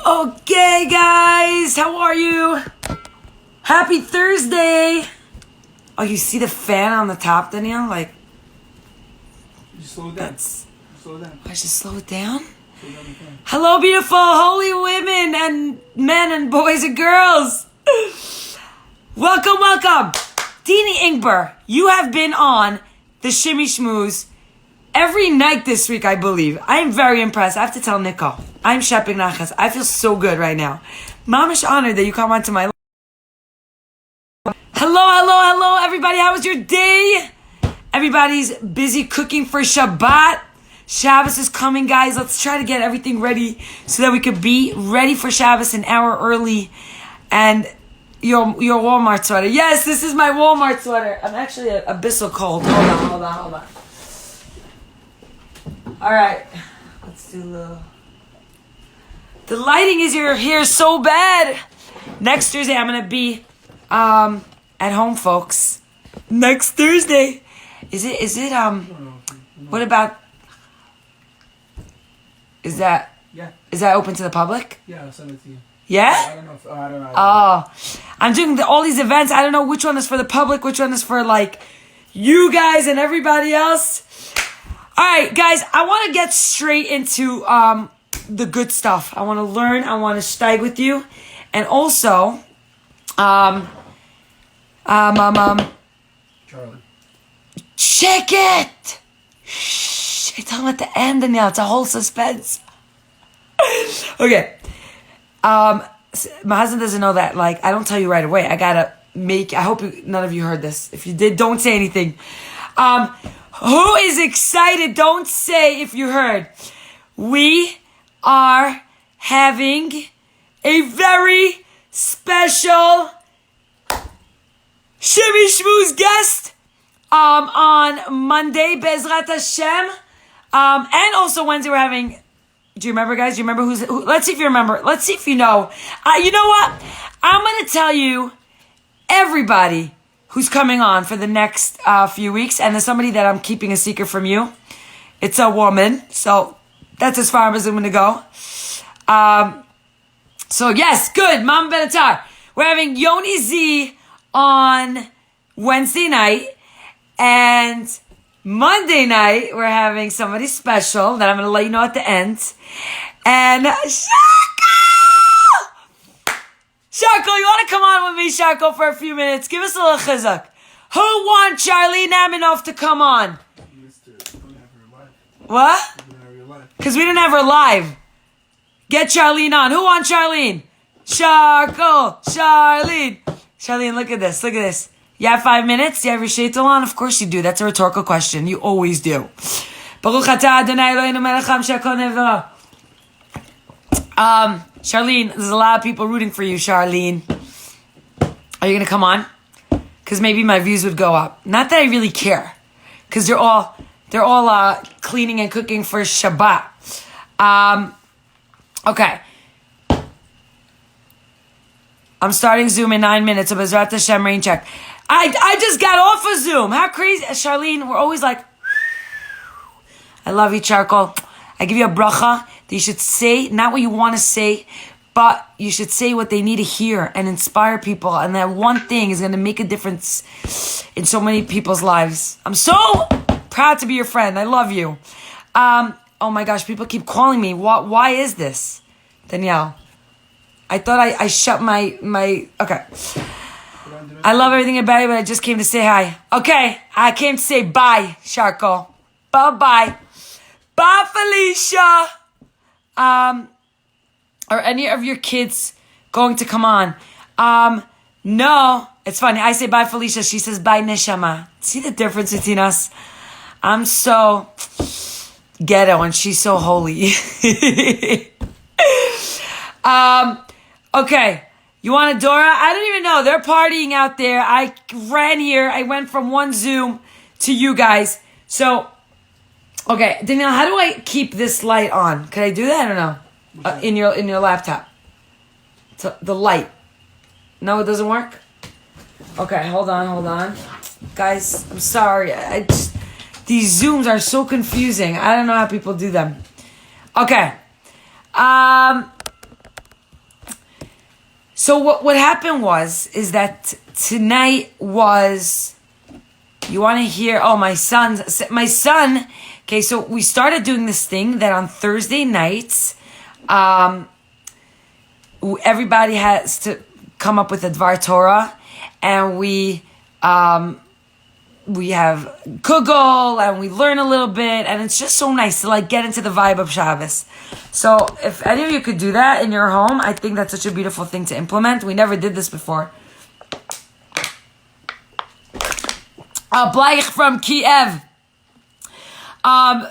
Okay, guys, how are you? Happy Thursday. Oh, you see the fan on the top, Danielle? Like, you slow it down. Slow it down. I should slow it down? Slow down the fan. Hello, beautiful, holy women and men and boys and girls. Welcome. Dini Ingber, you have been on the Shimi Shmooze every night this week, I believe. I am very impressed. I have to tell Nico. I'm Shepik Nachas. I feel so good right now. Mamish honored that you come onto my life. Hello, everybody. How was your day? Everybody's busy cooking for Shabbat. Shabbos is coming, guys. Let's try to get everything ready so that we could be ready for Shabbos an hour early. And your Walmart sweater. Yes, this is my Walmart sweater. I'm actually a bissel cold. Hold on. All right. Let's do a little... The lighting is here so bad. Next Thursday, I'm going to be at home, folks. Next Thursday. Is it what about... Is that open to the public? Yeah, I'll send it to you. Yeah? I don't know. I'm doing all these events. I don't know which one is for the public, which one is for, like, you guys and everybody else. All right, guys, I want to get straight into the good stuff. I want to learn. I want to steig with you. And also, Charlie. Check it! Shh, I tell him at the end, and now it's a whole suspense. Okay. My husband doesn't know that. Like, I don't tell you right away. I hope none of you heard this. If you did, don't say anything. Who is excited? Don't say if you heard. We are having a very special Shimi Shmooze guest on Monday, Bezrat Hashem. And also Wednesday we're having... Do you remember, guys? Do you remember who? Let's see if you remember. Let's see if you know. You know what? I'm going to tell you everybody who's coming on for the next few weeks. And there's somebody that I'm keeping a secret from you. It's a woman. So that's as far as I'm going to go. So yes, good. Mama Benatar. We're having Yoni Z on Wednesday night. And Monday night, we're having somebody special that I'm going to let you know at the end. And Sharko, you want to come on with me, Sharko, for a few minutes? Give us a little chizuk. Who wants Charlene Aminoff to come on? What? Because we didn't have her live. Get Charlene on. Who wants Charlene? Sharko, Charlene. Charlene, look at this. You have 5 minutes? You have your shaitel on? Of course you do. That's a rhetorical question. You always do. Charlene, there's a lot of people rooting for you, Charlene. Are you going to come on? Because maybe my views would go up. Not that I really care. Because they're all cleaning and cooking for Shabbat. Okay. I'm starting Zoom in 9 minutes. So Bezrat Hashem, rain check. I just got off of Zoom. How crazy. Charlene, we're always like, I love you, Charcoal. I give you a bracha that you should say, not what you want to say, but you should say what they need to hear and inspire people. And that one thing is going to make a difference in so many people's lives. I'm so proud to be your friend. I love you. Oh my gosh, people keep calling me. Why is this? Danielle, I thought I shut my... Okay. I love everything about you, but I just came to say hi. Okay, I came to say bye, Sharko. Bye-bye. Bye, Felicia. Are any of your kids going to come on? No. It's funny. I say bye, Felicia. She says bye, Neshama. See the difference between us? I'm so ghetto and she's so holy. Okay. You want a Dora? I don't even know. They're partying out there. I ran here. I went from one Zoom to you guys. So, okay. Danielle, how do I keep this light on? Can I do that or no? In your laptop. The light. No, it doesn't work? Okay, hold on. Guys, I'm sorry. These Zooms are so confusing. I don't know how people do them. Okay. So what happened is that tonight was, you want to hear, my son, okay, so we started doing this thing that on Thursday nights, everybody has to come up with a Dvar Torah, and we have kugel, and we learn a little bit, and it's just so nice to like get into the vibe of Shabbos. So if any of you could do that in your home, I think that's such a beautiful thing to implement. We never did this before. Blaich from Kiev.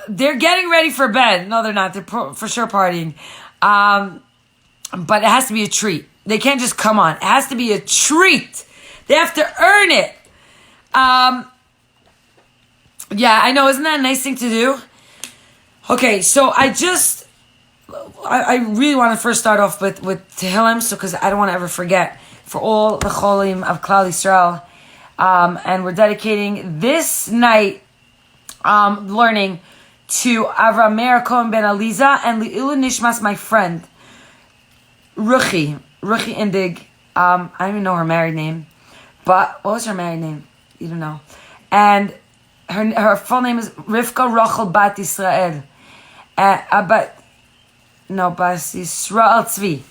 They're getting ready for bed. No, they're not. They're for sure partying. But it has to be a treat. They can't just come on. It has to be a treat. They have to earn it. Yeah, I know. Isn't that a nice thing to do? Okay, so I really want to first start off with Tehillim, so because I don't want to ever forget, for all the Cholim of Klal Yisrael. And we're dedicating this night learning to Avram Meir Cohen Ben Aliza and Li'ilu Nishmas, my friend, Ruchi Indig. I don't even know her married name, but what was her married name? You don't know. And her full name is Rivka Rochel Bat Yisrael. Bat Yisrael Tzvi.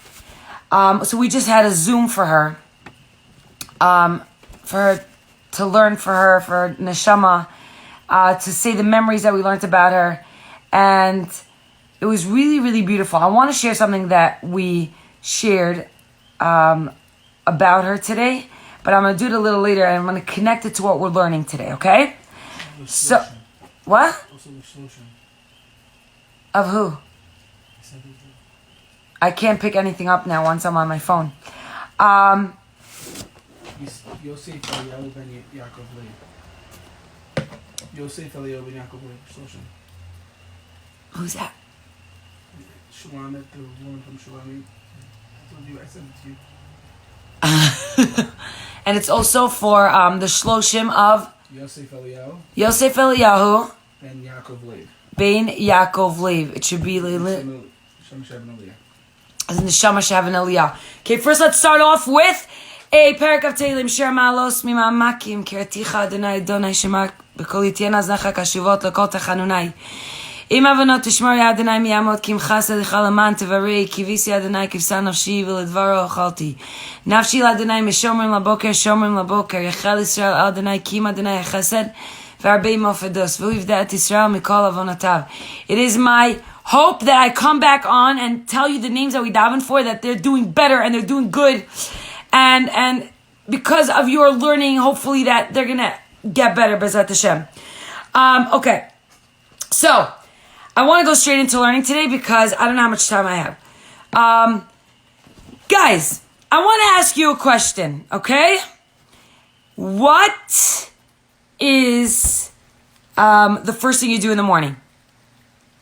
So we just had a Zoom for her to learn for her neshama, to say the memories that we learned about her. And it was really, really beautiful. I want to share something that we shared about her today, but I'm going to do it a little later, and I'm going to connect it to what we're learning today, okay? So, what? Of who? I can't pick anything up now once I'm on my phone. Yosef Eliyahu ben Yaakov Leib. Yosef Eliyahu ben Yaakov Leib. Who's that? Shulamit, the woman from Shulamit. I sent it to you. And it's also for the Shloshim of Yosef Eliyahu ben Yaakov Leib. Ben Yaakov Leib. It should be Shem Shavan Aliyah. As in the Shama Shavan Aliyah. Okay, first let's start off with a parak of Tehillim. Shir Malos Mimamakim Kiraticha Adonai Adonai Shemak B'kol Yitien Aznacha Kashuvot L'kol Techanunai Im Avonot Tishmor Ya Adonai Miyamot Kim Chased Licha Laman Tevarei Kivisi Adonai Kivsa Nafshi V'Ledvaro Achalti Nafshi L'Adonai Mishomrim Laboker Shomrim Laboker Yechel Yisrael Adonai Kim Adonai Chesed V'Arbei Mofedos V'Uivdat Yisrael Mikol Avonotav. It is my hope that I come back on and tell you the names that we daven for, that they're doing better and they're doing good. And because of your learning, hopefully that they're going to get better, B'ezrat Hashem. Okay. So, I want to go straight into learning today because I don't know how much time I have. Guys, I want to ask you a question, okay? What is the first thing you do in the morning?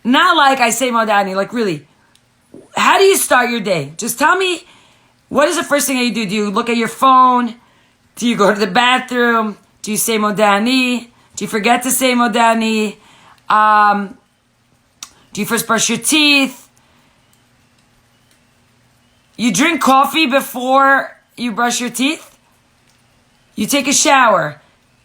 Not like I say Modani, like really. How do you start your day? Just tell me, what is the first thing that you do? Do you look at your phone? Do you go to the bathroom? Do you say Modani? Do you forget to say Modani? Do you first brush your teeth? You drink coffee before you brush your teeth? You take a shower.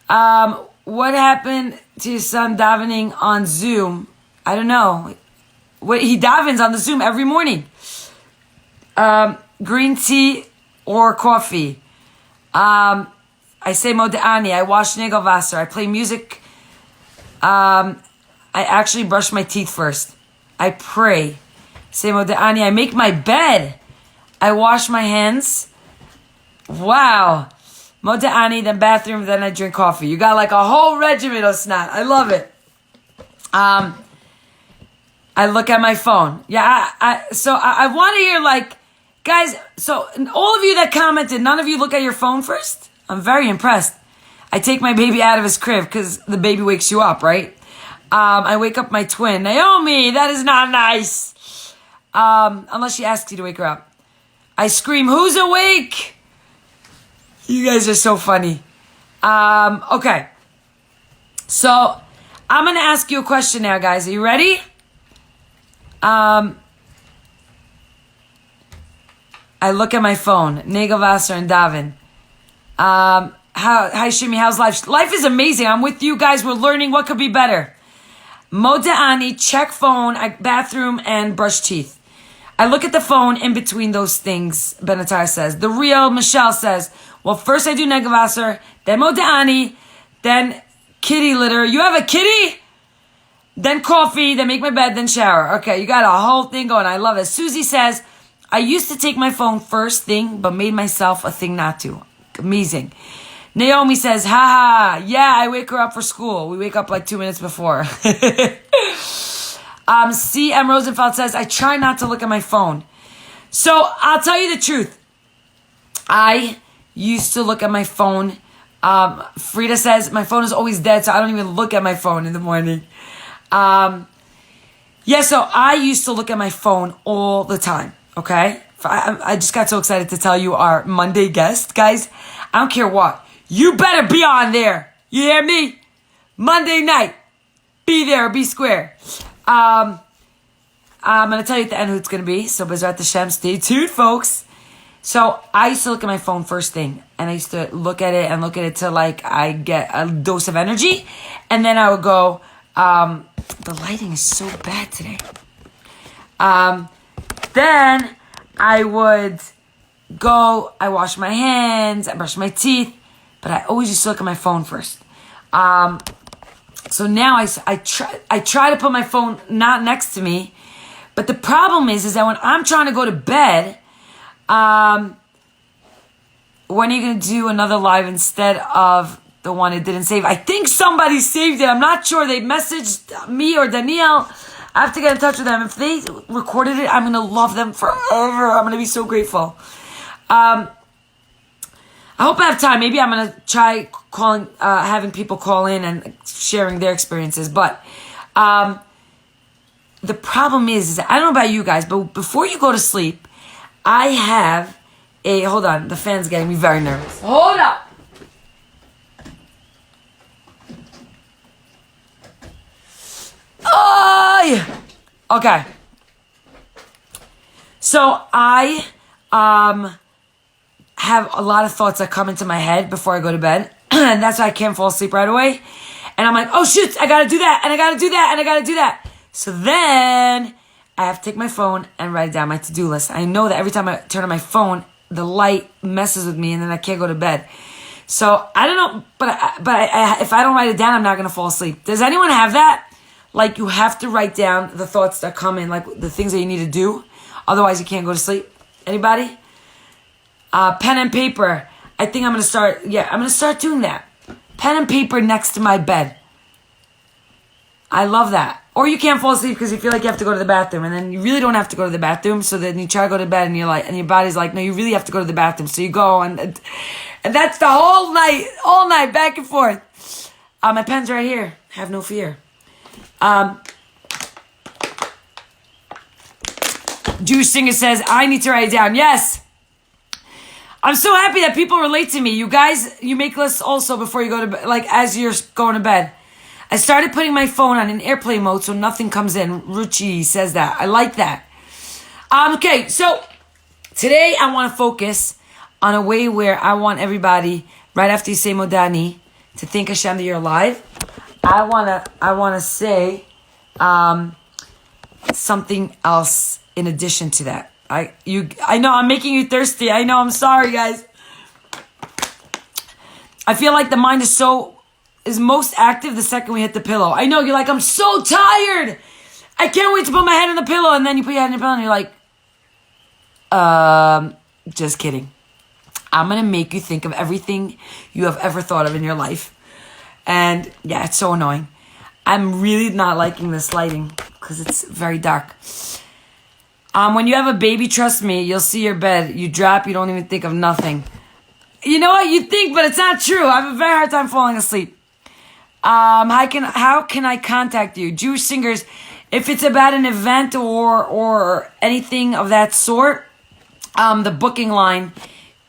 What happened to your son davening on Zoom? I don't know. He davens on the Zoom every morning. Green tea or coffee. I say Modani. I wash Nigelvasser. I play music. I actually brush my teeth first. I pray. Say Modani. I make my bed. I wash my hands. Wow. Modani, then bathroom, then I drink coffee. You got like a whole regimen of snot. I love it. I look at my phone. Yeah, I want to hear like, guys, so all of you that commented, none of you look at your phone first? I'm very impressed. I take my baby out of his crib because the baby wakes you up, right? I wake up my twin. Naomi, that is not nice. Unless she asks you to wake her up. I scream, who's awake? You guys are so funny. Okay. So, I'm going to ask you a question now, guys. Are you ready? I look at my phone. Nagel Vassar and Davin. Hi Shimi, how's life? Life is amazing. I'm with you guys. We're learning what could be better. Moda'ani, check phone, bathroom, and brush teeth. I look at the phone in between those things, Benatar says. The real Michelle says, well, first I do Nagel Vassar, then Moda'ani, then kitty litter. You have a kitty? Then coffee, then make my bed, then shower. Okay, you got a whole thing going. I love it. Susie says, I used to take my phone first thing, but made myself a thing not to. Amazing. Naomi says, haha, yeah, I wake her up for school. We wake up like 2 minutes before. C.M. Rosenfeld says, I try not to look at my phone. So I'll tell you the truth. I used to look at my phone. Frida says, my phone is always dead, so I don't even look at my phone in the morning. Yeah, so I used to look at my phone all the time, okay? I just got so excited to tell you our Monday guest. Guys, I don't care what. You better be on there. You hear me? Monday night. Be there, be square. I'm going to tell you at the end who it's going to be. So, Bezrat Hashem, stay tuned, folks. So, I used to look at my phone first thing. And I used to look at it till like I get a dose of energy. And then I would go, the lighting is so bad today. Then I would go, I wash my hands, I brush my teeth. But I always used to look at my phone first. So now I try to put my phone not next to me. But the problem is that when I'm trying to go to bed, when are you going to do another live instead of the one it didn't save? I think somebody saved it. I'm not sure. They messaged me or Danielle. I have to get in touch with them. If they recorded it, I'm going to love them forever. I'm going to be so grateful. I hope I have time. Maybe I'm going to try calling, having people call in and sharing their experiences. But the problem is that, I don't know about you guys, but before you go to sleep, I have a, hold on, the fan's getting me very nervous. Hold up. Oh, yeah. Okay. So I have a lot of thoughts that come into my head before I go to bed. And that's why I can't fall asleep right away. And I'm like, oh shoot, I gotta do that, and I gotta do that, and I gotta do that. So then I have to take my phone and write down my to-do list. I know that every time I turn on my phone, the light messes with me and then I can't go to bed. So I don't know, but if I don't write it down, I'm not gonna fall asleep. Does anyone have that? Like you have to write down the thoughts that come in, like the things that you need to do. Otherwise you can't go to sleep. Anybody? Pen and paper. I think I'm going to start doing that. Pen and paper next to my bed. I love that. Or you can't fall asleep because you feel like you have to go to the bathroom, and then you really don't have to go to the bathroom. So then you try to go to bed, and you're like, and your body's like, no, you really have to go to the bathroom. So you go, and that's the all night, back and forth. My pen's right here. Have no fear. Jewish Singer says, I need to write it down. Yes. I'm so happy that people relate to me. You guys, you make lists also before you go to bed, like as you're going to bed. I started putting my phone on an airplane mode so nothing comes in. Ruchi says that. I like that. Okay, so today I want to focus on a way where I want everybody, right after you say Modani, to thank Hashem that you're alive. I wanna say something else in addition to that. I know I'm making you thirsty. I know, I'm sorry, guys. I feel like the mind is most active the second we hit the pillow. I know, you're like, I'm so tired. I can't wait to put my head on the pillow. And then you put your head on the pillow and you're like, just kidding. I'm going to make you think of everything you have ever thought of in your life. And yeah, it's so annoying. I'm really not liking this lighting because it's very dark. When you have a baby, trust me, you'll see your bed. You drop, you don't even think of nothing. You know what? You think, but it's not true. I have a very hard time falling asleep. How can I contact you? Jewish Singers, if it's about an event or anything of that sort, the booking line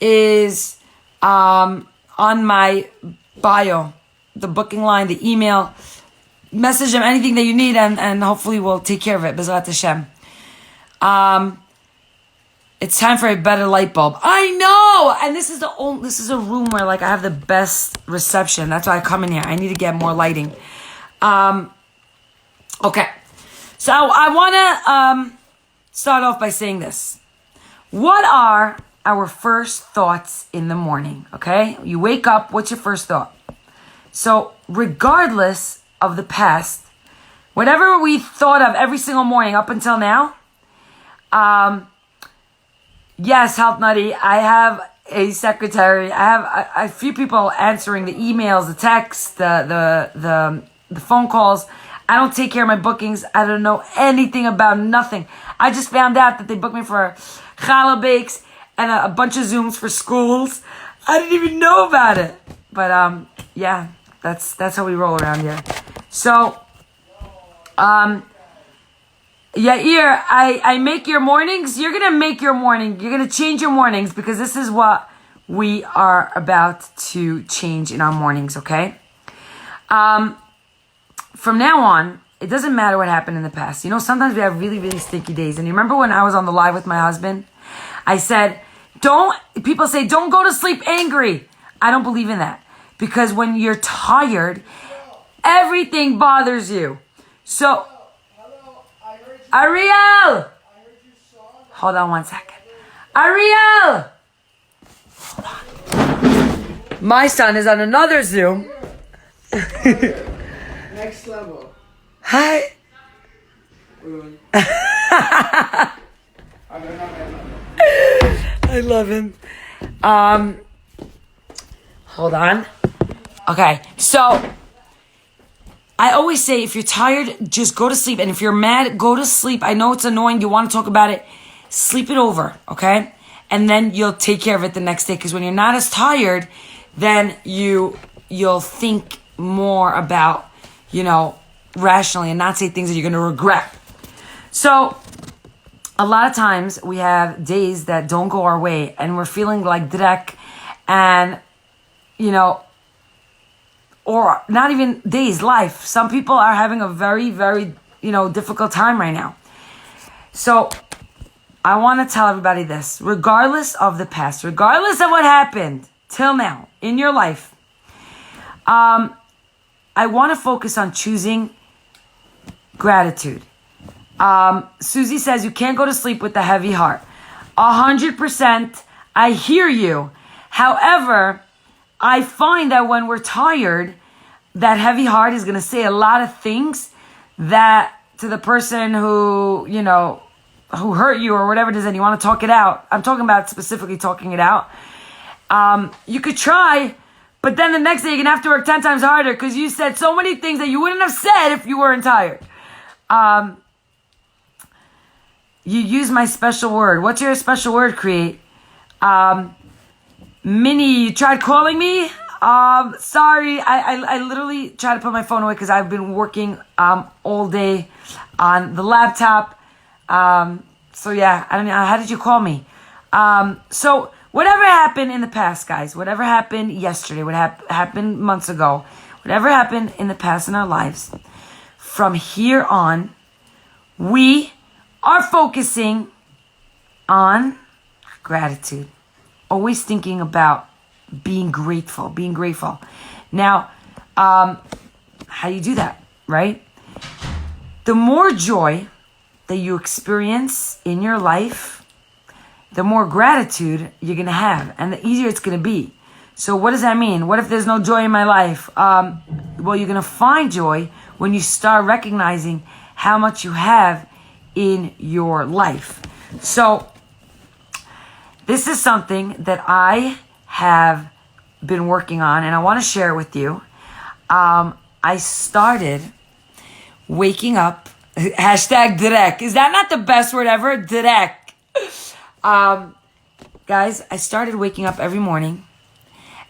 is on my bio. The booking line, the email, message them anything that you need, and hopefully we'll take care of it. Bezrat Hashem. It's time for a better light bulb. I know! And this is a room where like I have the best reception. That's why I come in here. I need to get more lighting. Okay. So I want to start off by saying this. What are our first thoughts in the morning? Okay? You wake up, what's your first thought? So regardless of the past, whatever we thought of every single morning up until now, yes, Help Nutty, I have a secretary. I have a few people answering the emails, the texts, the phone calls. I don't take care of my bookings. I don't know anything about nothing. I just found out that they booked me for challah bakes and a bunch of Zooms for schools. I didn't even know about it. But yeah, that's how we roll around here. So Yair, I make your mornings. You're going to make your morning. You're going to change your mornings because this is what we are about to change in our mornings, okay? From now on, it doesn't matter what happened in the past. You know, sometimes we have really, really stinky days. And you remember when I was on the live with my husband? I said, people say, don't go to sleep angry. I don't believe in that. Because when you're tired, everything bothers you. So, Ariel! Hold on one second. Ariel! Hold on. My son is on another Zoom. Next level. Hi. I love him. Hold on. Okay, so I always say if you're tired, just go to sleep. And if you're mad, go to sleep. I know it's annoying. You want to talk about it. Sleep it over, okay? And then you'll take care of it the next day. Because when you're not as tired, then you'll think more about, rationally and not say things that you're going to regret. So a lot of times we have days that don't go our way and we're feeling like dreck and, or not even days, life. Some people are having a very, very, difficult time right now. So I want to tell everybody this, regardless of the past, regardless of what happened till now in your life, I want to focus on choosing gratitude. Susie says you can't go to sleep with a heavy heart. 100%. I hear you. However, I find that when we're tired, that heavy heart is going to say a lot of things that to the person who, who hurt you or whatever it is and you want to talk it out. I'm talking about specifically talking it out. You could try, but then the next day you're going to have to work 10 times harder because you said so many things that you wouldn't have said if you weren't tired. You use my special word. What's your special word, Create? Minnie, you tried calling me? Sorry, I literally tried to put my phone away because I've been working all day on the laptop. So yeah, I don't know. How did you call me? So whatever happened in the past, guys, whatever happened yesterday, what happened months ago, whatever happened in the past in our lives, from here on, we are focusing on gratitude. Always thinking about being grateful. Now, how do you do that, right? The more joy that you experience in your life, the more gratitude you're going to have and the easier it's going to be. So what does that mean? What if there's no joy in my life? Well, you're going to find joy when you start recognizing how much you have in your life. So this is something that I have been working on and I want to share it with you. I started waking up. Hashtag direk. Is that not the best word ever? Direk. Guys, I started waking up every morning.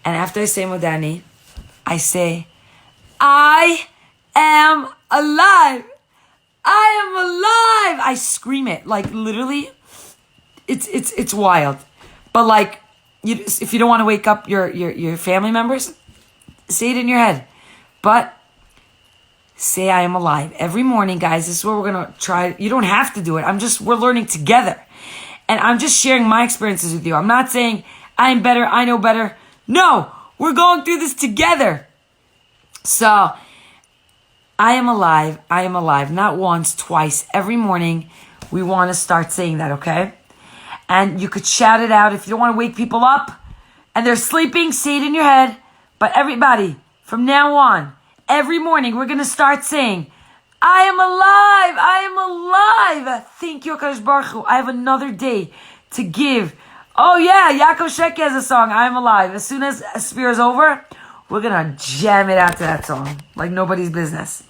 And after I say Modani, I say, I am alive. I am alive. I scream it. Like literally, it's wild. But like, if you don't want to wake up your family members, say it in your head. But say I am alive. Every morning, guys, this is what we're going to try. You don't have to do it. We're learning together. And I'm just sharing my experiences with you. I'm not saying I'm better, I know better. No, we're going through this together. So, I am alive. I am alive. Not once, twice. Every morning, we want to start saying that, okay? And you could shout it out if you don't want to wake people up and they're sleeping, say it in your head. But everybody, from now on, every morning, we're going to start saying, I am alive. I am alive. Thank you, HaKadosh Baruch Hu. I have another day to give. Oh, yeah, Yaakov Sheki has a song, I am alive. As soon as Spear is over, we're going to jam it out to that song like nobody's business.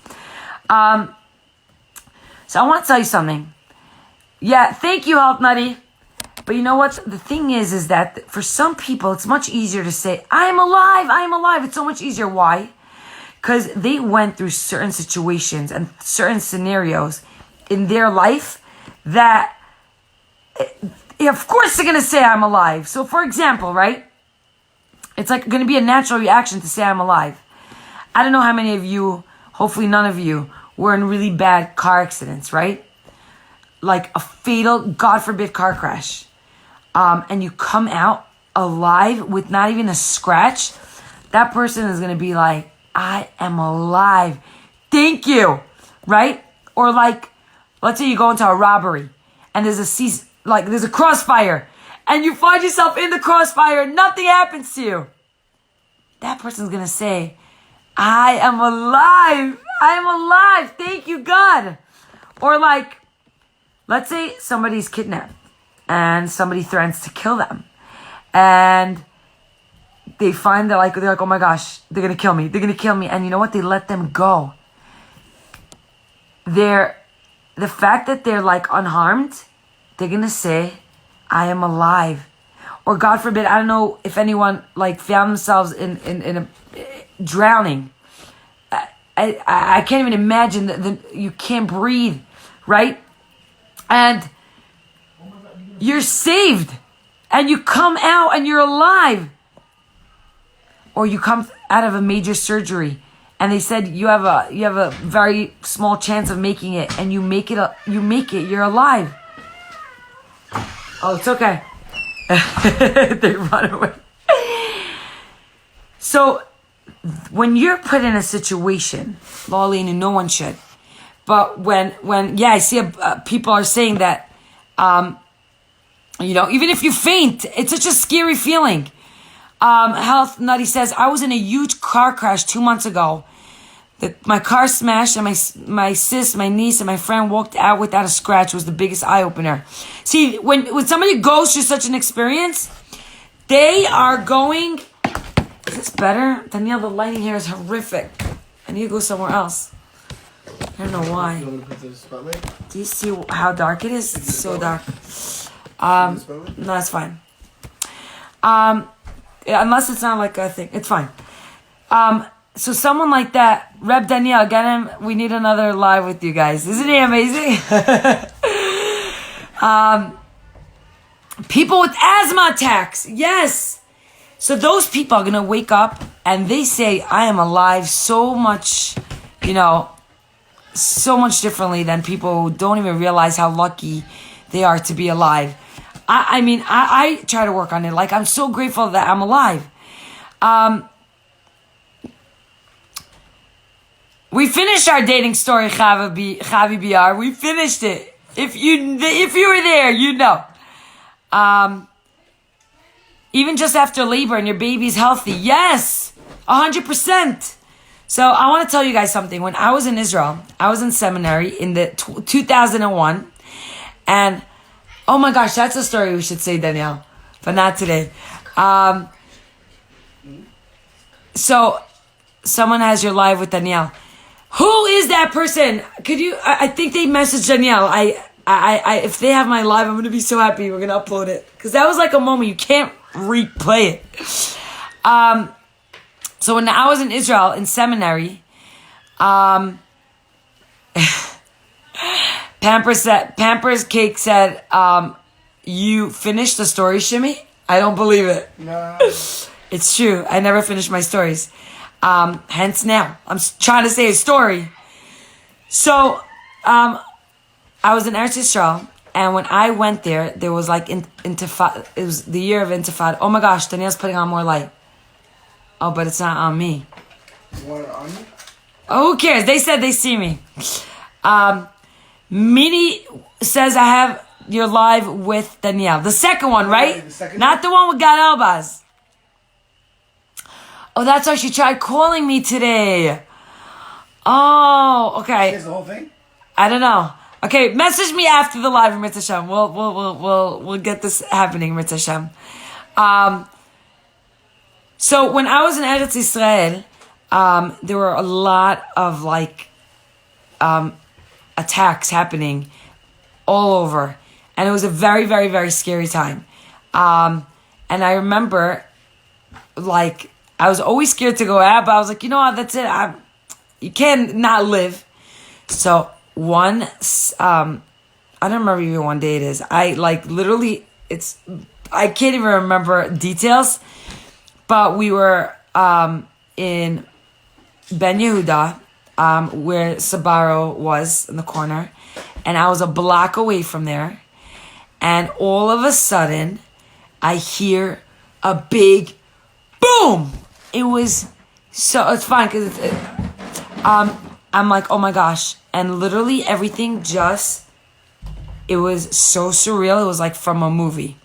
So I want to tell you something. Yeah, thank you, Health Nutty. But you know what? The thing is that for some people, it's much easier to say, I am alive, I am alive. It's so much easier. Why? Because they went through certain situations and certain scenarios in their life that, of course, they're going to say I'm alive. So, for example, right? It's like going to be a natural reaction to say I'm alive. I don't know how many of you, hopefully none of you, were in really bad car accidents, right? Like a fatal, God forbid, car crash. And you come out alive with not even a scratch. That person is going to be like, I am alive. Thank you. Right? Or like, let's say you go into a robbery and there's a crossfire and you find yourself in the crossfire and nothing happens to you. That person's going to say, I am alive. I am alive. Thank you, God. Or like, let's say somebody's kidnapped and somebody threatens to kill them. And they find that they're like, oh my gosh, they're going to kill me. They're going to kill me. And you know what? They let them go. The fact that they're like unharmed, they're going to say, I am alive. Or God forbid, I don't know if anyone like found themselves in a drowning. I can't even imagine that you can't breathe, right? And you're saved. And you come out and you're alive. Or you come out of a major surgery and they said you have a very small chance of making it, and you make it, you're alive. Oh, it's okay. They run away. So when you're put in a situation, Lolene, no one should, but when I see people are saying that, even if you faint, it's such a scary feeling. Health Nutty says, I was in a huge car crash 2 months ago. My car smashed and my sis, my niece, and my friend walked out without a scratch. It was the biggest eye-opener. See, when somebody goes through such an experience, they are going... Is this better? Danielle, the lighting here is horrific. I need to go somewhere else. I don't know why. You want me to put the spotlight? Do you see how dark it is? It's so dark. No, it's fine. Unless it's not like a thing. It's fine. So someone like that, Reb Danielle, get him. We need another live with you guys. Isn't he amazing? People with asthma attacks. Yes. So those people are going to wake up and they say, I am alive so much, so much differently than people who don't even realize how lucky they are to be alive. I try to work on it. Like, I'm so grateful that I'm alive. We finished our dating story, Chavi BR. We finished it. If you were there, you know. Even just after labor and your baby's healthy. Yes, 100%. So I want to tell you guys something. When I was in Israel, I was in seminary in the 2001. And, oh my gosh, that's a story we should say, Danielle. But not today. So someone has your live with Danielle. Who is that person? Could you? I think they messaged Danielle. I if they have my live, I'm gonna be so happy. We're gonna upload it because that was like a moment you can't replay it. So when I was in Israel in seminary, Pampers Cake said, "You finished the story, Shimi?" I don't believe it. No. It's true. I never finish my stories. Hence now, I'm trying to say a story. So, I was in Eretz Yisrael, And when I went there was like intifada. It was the year of intifada. Oh my gosh, Danielle's putting on more light. Oh, but it's not on me. You want it on you? Oh, who cares? They said they see me. Mini says I have your live with Danielle. The second one, right? The second Not the one with Gad Elbaz. Oh, that's why she tried calling me today. Oh, okay. Here's the whole thing? I don't know. Okay, message me after the live, Mitzvah Shem. We'll get this happening, Mitzvah Shem. So when I was in Eretz Yisrael, there were a lot of attacks happening all over, and it was a very, very, very scary time. And I remember, I was always scared to go out, but I was like, you know what? That's it. You can't not live. So I don't remember even what day it is. I can't even remember details, but we were in Ben Yehuda, where Sabaro was in the corner, and I was a block away from there, and all of a sudden, I hear a big boom. It was it's fine because I'm like, oh my gosh, and literally everything it was so surreal. It was like from a movie.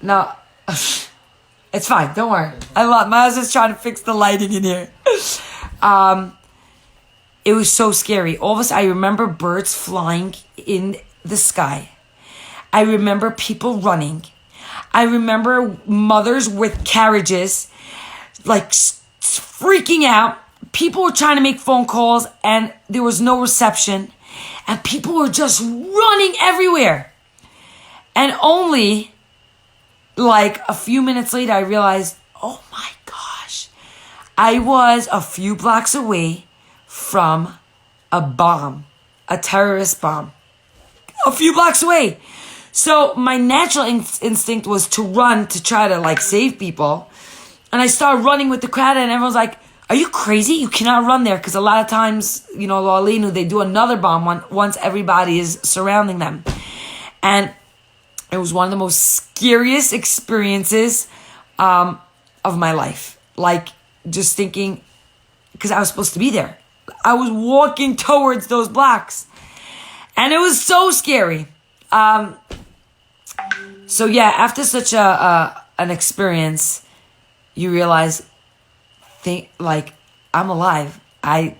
No, it's fine. Don't worry. My husband's trying to fix the lighting in here. It was so scary. All of a sudden, I remember birds flying in the sky. I remember people running. I remember mothers with carriages, freaking out. People were trying to make phone calls, and there was no reception. And people were just running everywhere. And only, a few minutes later, I realized, oh my gosh, I was a few blocks away from a bomb, a terrorist bomb. A few blocks away. So my natural instinct was to run to try to save people. And I started running with the crowd, and everyone's like, are you crazy? You cannot run there. Because a lot of times, Lo Alinu, they do another bomb once everybody is surrounding them. And it was one of the most scariest experiences of my life. Just thinking, because I was supposed to be there. I was walking towards those blocks. And it was so scary. So yeah, after such an experience, you realize, I'm alive. I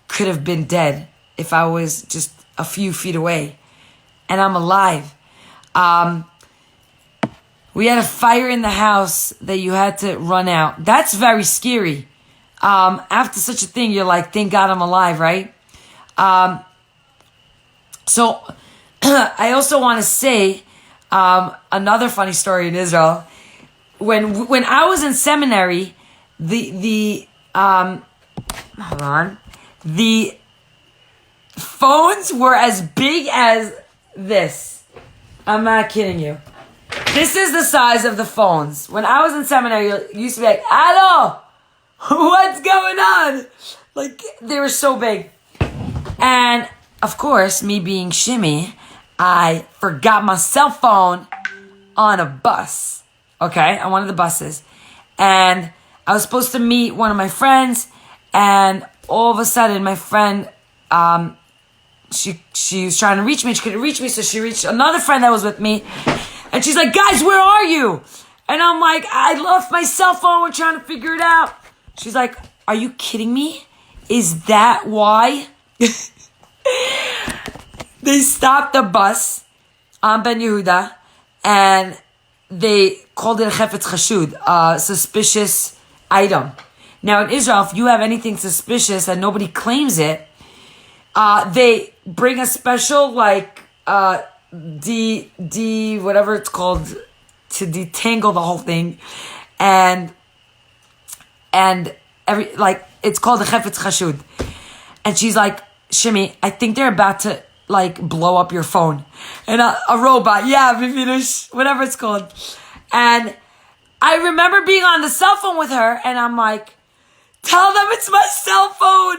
could have been dead if I was just a few feet away. And I'm alive. We had a fire in the house that you had to run out. That's very scary. After such a thing, you're like, thank God I'm alive, right? So I also want to say another funny story in Israel. When I was in seminary, the phones were as big as this. I'm not kidding you. This is the size of the phones. When I was in seminary, you used to be like, hello, what's going on? They were so big. And of course, me being Shimi, I forgot my cell phone on a bus. Okay, on one of the buses. And I was supposed to meet one of my friends, and all of a sudden, my friend, she was trying to reach me. She couldn't reach me, so she reached another friend that was with me. And she's like, guys, where are you? And I'm like, I left my cell phone. We're trying to figure it out. She's like, are you kidding me? Is that why? They stopped the bus on Ben Yehuda, and they called it a chefetz chashud, a suspicious item. Now in Israel, if you have anything suspicious and nobody claims it, they bring a special whatever it's called to detangle the whole thing, and it's called a chefetz chashud. And she's like, Shimi, I think they're about to blow up your phone. And a robot, whatever it's called. And I remember being on the cell phone with her, and I'm like, tell them it's my cell phone.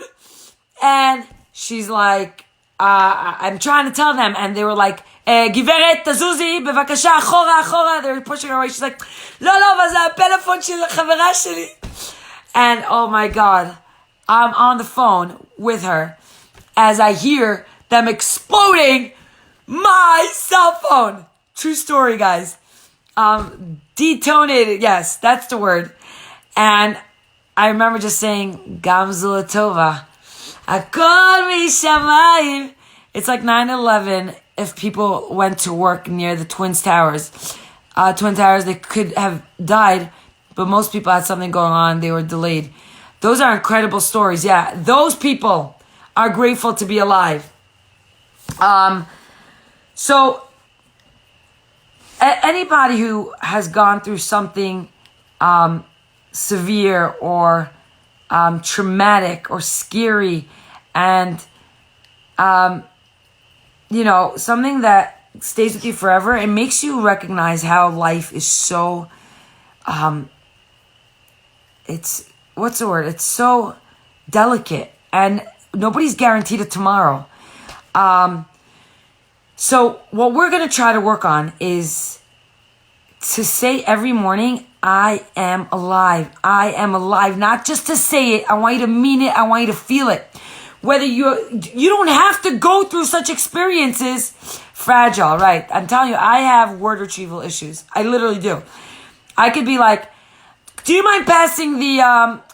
And she's like, I'm trying to tell them, and they were like, Giveret, tazuzi, bevakasha, achora, achora. They were pushing her away. She's like, לא, אבל זה הפלאפון של החברה שלי. And oh my God, I'm on the phone with her as I hear them exploding my cell phone. True story, guys. Detonated. Yes, that's the word. And I remember just saying, Gamzu Latova. Akol mishamayim. It's like 9/11 if people went to work near the Twin Towers. Twin Towers, they could have died, but most people had something going on. They were delayed. Those are incredible stories. Yeah, those people are grateful to be alive. So anybody who has gone through something severe or traumatic or scary, and something that stays with you forever, it makes you recognize how life is so it's so delicate, and nobody's guaranteed a tomorrow. So what we're going to try to work on is to say every morning, I am alive. I am alive. Not just to say it. I want you to mean it. I want you to feel it. Whether you don't have to go through such experiences. Fragile, right? I'm telling you, I have word retrieval issues. I literally do. I could be like, do you mind passing the,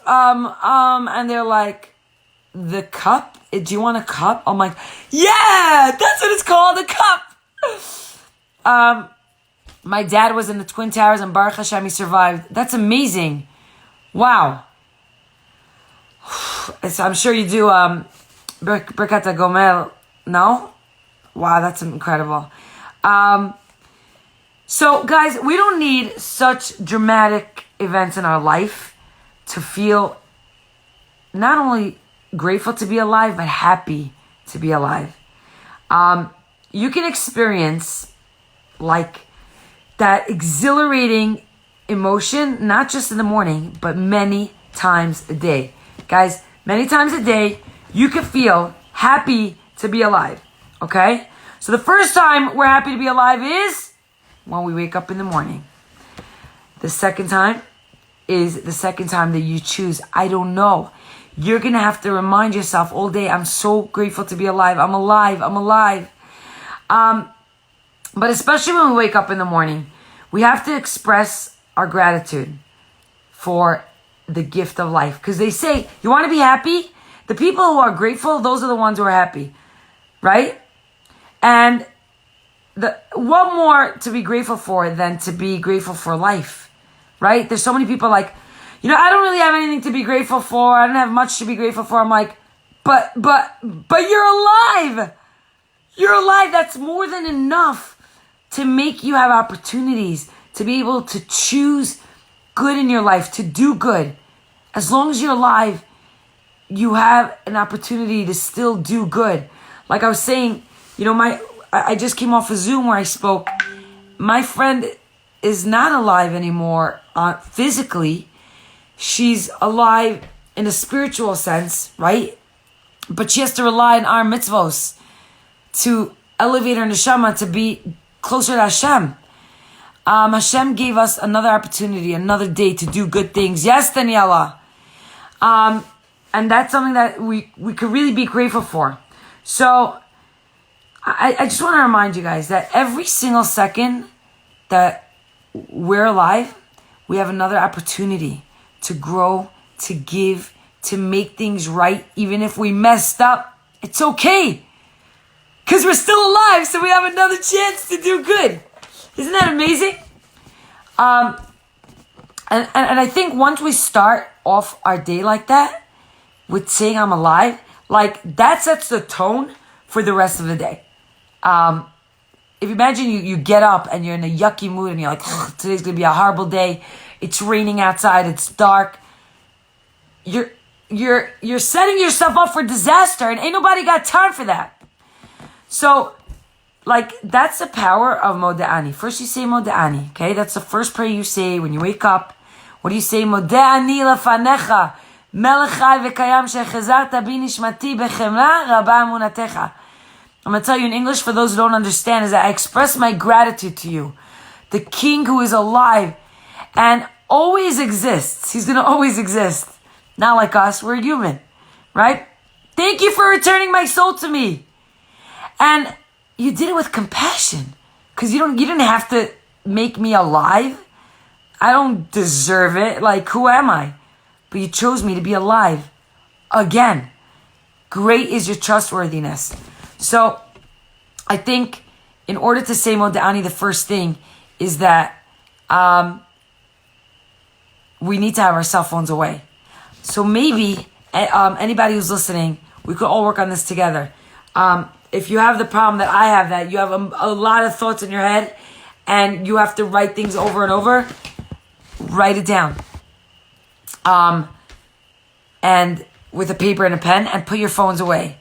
and they're like, the cup? Do you want a cup? I'm like, yeah, that's what it's called, a cup. My dad was in the Twin Towers and Baruch Hashem, he survived. That's amazing. Wow. I'm sure you do, Birkat HaGomel. No? Wow, that's incredible. So guys, we don't need such dramatic events in our life to feel not only grateful to be alive, but happy to be alive. You can experience like that exhilarating emotion, not just in the morning, but many times a day. Guys, many times a day, you can feel happy to be alive. Okay? So the first time we're happy to be alive is when we wake up in the morning. The second time is the second time that you choose. I don't know. You're going to have to remind yourself all day, I'm so grateful to be alive. I'm alive. I'm alive. But especially when we wake up in the morning, we have to express our gratitude for the gift of life. Because they say, you want to be happy? The people who are grateful, those are the ones who are happy. Right? And what more to be grateful for than to be grateful for life? Right? There's so many people like, I don't really have anything to be grateful for. I don't have much to be grateful for. I'm like, but you're alive. You're alive. That's more than enough to make you have opportunities, to be able to choose good in your life, to do good. As long as you're alive, you have an opportunity to still do good. Like I was saying, I just came off a Zoom where I spoke. My friend is not alive anymore physically. She's alive in a spiritual sense, right? But she has to rely on our mitzvos to elevate her neshama, to be closer to Hashem. Hashem gave us another opportunity, another day to do good things. Yes, Daniela. And that's something that we could really be grateful for. So I just want to remind you guys that every single second that we're alive, we have another opportunity to grow, to give, to make things right. Even if we messed up, it's okay. Because we're still alive, so we have another chance to do good. Isn't that amazing? And I think once we start off our day like that, with saying I'm alive, like that sets the tone for the rest of the day. If you imagine you get up and you're in a yucky mood and you're like, today's going to be a horrible day. It's raining outside. It's dark. You're setting yourself up for disaster, and ain't nobody got time for that. So, like, that's the power of Moda'ani. First you say Moda'ani, okay? That's the first prayer you say when you wake up. What do you say? Moda'ani lafanecha. מלך חי וקיים שחזרת בי נשמתי בחמלה רבה אמונתך. I'm going to tell you in English for those who don't understand is that I express my gratitude to you. The King who is alive and always exists. He's going to always exist. Not like us, we're human, right? Thank you for returning my soul to me. And you did it with compassion because you didn't have to make me alive. I don't deserve it. Like, who am I? But you chose me to be alive again. Great is your trustworthiness. So I think in order to say Moda'ani, the first thing is that we need to have our cell phones away. So maybe anybody who's listening, we could all work on this together. If you have the problem that I have, that you have a lot of thoughts in your head and you have to write things over and over, write it down. And with a paper and a pen, and put your phones away.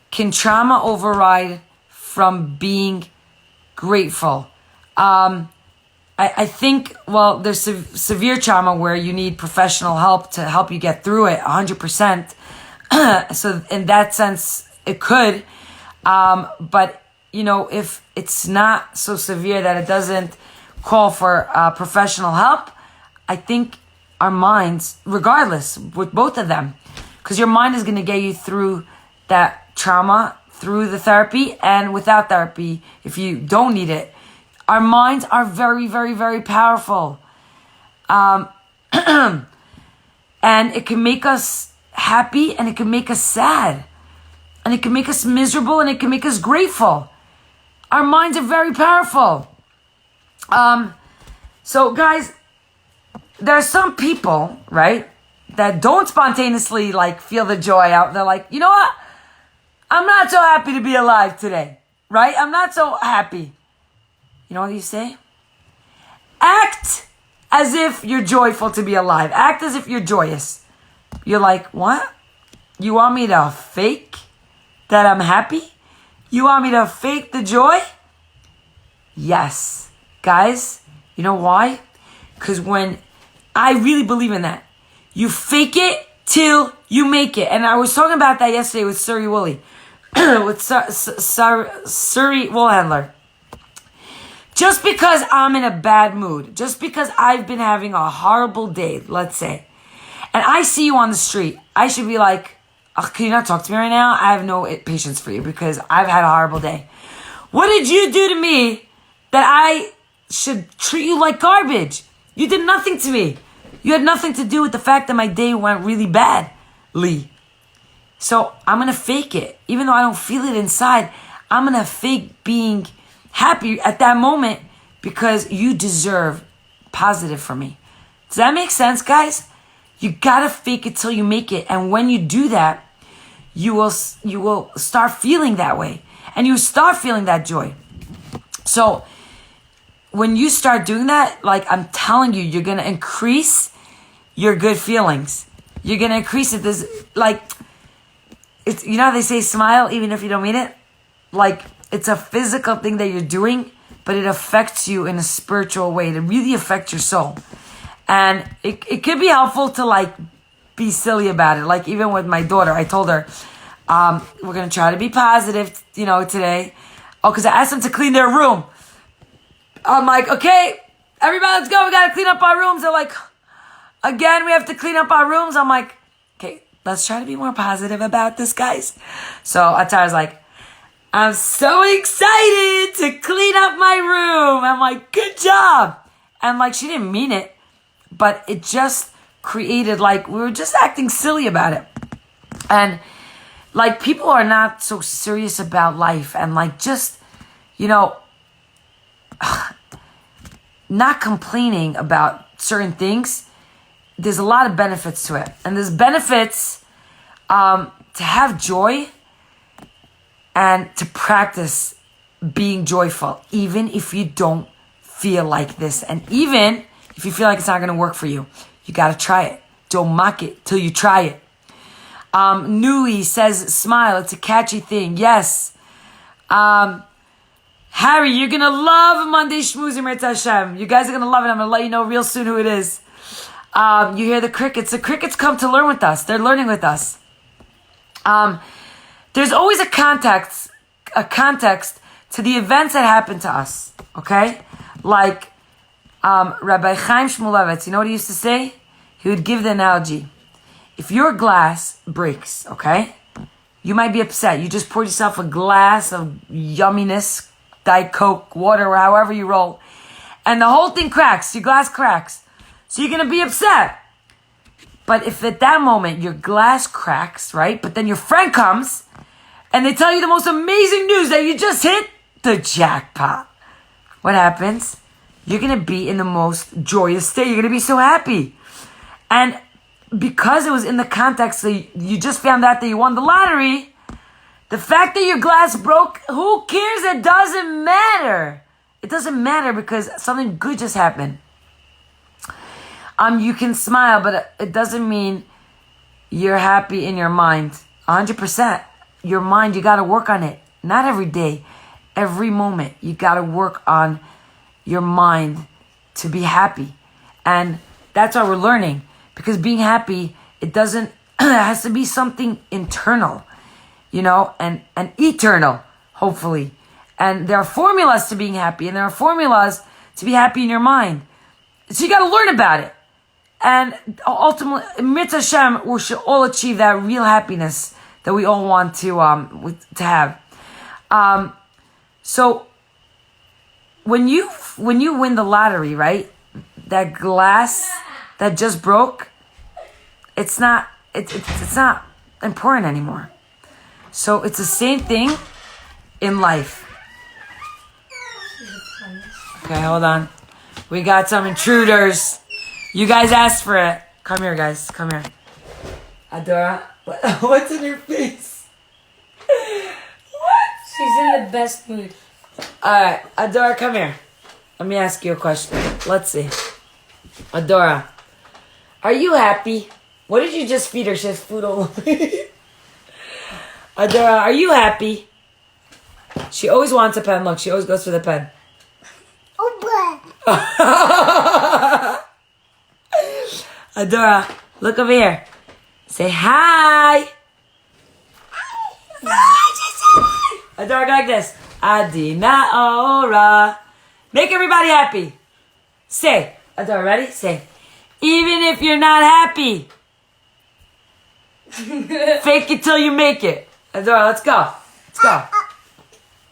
Can trauma override from being grateful? I think, well, there's severe trauma where you need professional help to help you get through it 100%. So in that sense, it could. But, you know, if it's not so severe that it doesn't call for professional help, I think our minds, regardless, with both of them, because your mind is going to get you through that trauma, through the therapy, and without therapy, if you don't need it. Our minds are very, very, very powerful. And it can make us happy, and it can make us sad. And it can make us miserable, and it can make us grateful. Our minds are very powerful. So guys, there are some people, right, that don't spontaneously like feel the joy out. They're like, you know what? I'm not so happy to be alive today, right? I'm not so happy. You know what you say? Act as if you're joyful to be alive. Act as if you're joyous. You're like, what? You want me to fake that I'm happy? You want me to fake the joy? Yes. Guys, you know why? Because when I really believe in that. You fake it till you make it. And I was talking about that yesterday with Suri Woolley. With Suri Woolhandler. Just because I'm in a bad mood, just because I've been having a horrible day, let's say, and I see you on the street, I should be like, oh, can you not talk to me right now? I have no patience for you because I've had a horrible day. What did you do to me that I should treat you like garbage? You did nothing to me. You had nothing to do with the fact that my day went really badly. So I'm going to fake it. Even though I don't feel it inside, I'm going to fake being happy at that moment because you deserve positive from me. Does that make sense, guys? You got to fake it till you make it. And when you do that, you will start feeling that way. And you start feeling that joy. So when you start doing that, like I'm telling you, you're going to increase your good feelings. You're going to increase it. There's like, it's, you know how they say smile even if you don't mean it? Like it's a physical thing that you're doing, but it affects you in a spiritual way. It really affects your soul. And it could be helpful to like be silly about it. Like even with my daughter, I told her, we're going to try to be positive, you know, today. Oh, because I asked them to clean their room. I'm like, okay, everybody, let's go. We got to clean up our rooms. They're like, again, we have to clean up our rooms. I'm like, okay, let's try to be more positive about this, guys. So Atara's like, I'm so excited to clean up my room. I'm like, good job. And like, she didn't mean it, but it just created like, we were just acting silly about it. And like, people are not so serious about life and like, just, you know, not complaining about certain things. There's a lot of benefits to it. And there's benefits to have joy and to practice being joyful, even if you don't feel like this. And even if you feel like it's not going to work for you, you got to try it. Don't mock it till you try it. Nui says, smile. It's a catchy thing. Yes. Harry, you're gonna love Monday Shmooze Mirtz Hashem. You guys are gonna love it. I'm gonna let you know real soon who it is. You hear the crickets. The crickets come to learn with us. They're learning with us. There's always a context to the events that happen to us. Okay? Like, Rabbi Chaim Shmulevitz, you know what he used to say? He would give the analogy. If your glass breaks, okay? You might be upset. You just poured yourself a glass of yumminess, Diet Coke, water, or however you roll. And the whole thing cracks. Your glass cracks. So you're going to be upset. But if at that moment your glass cracks, right? But then your friend comes and they tell you the most amazing news that you just hit the jackpot. What happens? You're going to be in the most joyous state. You're going to be so happy. And because it was in the context that you just found out that you won the lottery, the fact that your glass broke, who cares? It doesn't matter. It doesn't matter because something good just happened. You can smile, but it doesn't mean you're happy in your mind. 100%. Your mind, you got to work on it. Not every day, every moment. You got to work on your mind to be happy. And that's why we're learning. Because being happy, it has to be something internal, and eternal, hopefully. And there are formulas to being happy, and there are formulas to be happy in your mind. So you got to learn about it. And ultimately, Mitzvah Hashem, we should all achieve that real happiness that we all want to have. So when you win the lottery, right? That glass that just broke, it's not important anymore. So it's the same thing in life. Okay, hold on. We got some intruders. You guys asked for it. Come here, guys. Come here. Adora, what's in your face? What? She's in the best mood. Alright, Adora, come here. Let me ask you a question. Let's see. Adora, are you happy? What did you just feed her? She has food all over. Adora, are you happy? She always wants a pen. Look, she always goes for the pen. Adora, look over here. Say hi. Adora, go like this. Adina ora. Make everybody happy. Say. Adora, ready? Say. Even if you're not happy. Fake it till you make it. Adora, let's go. Let's go.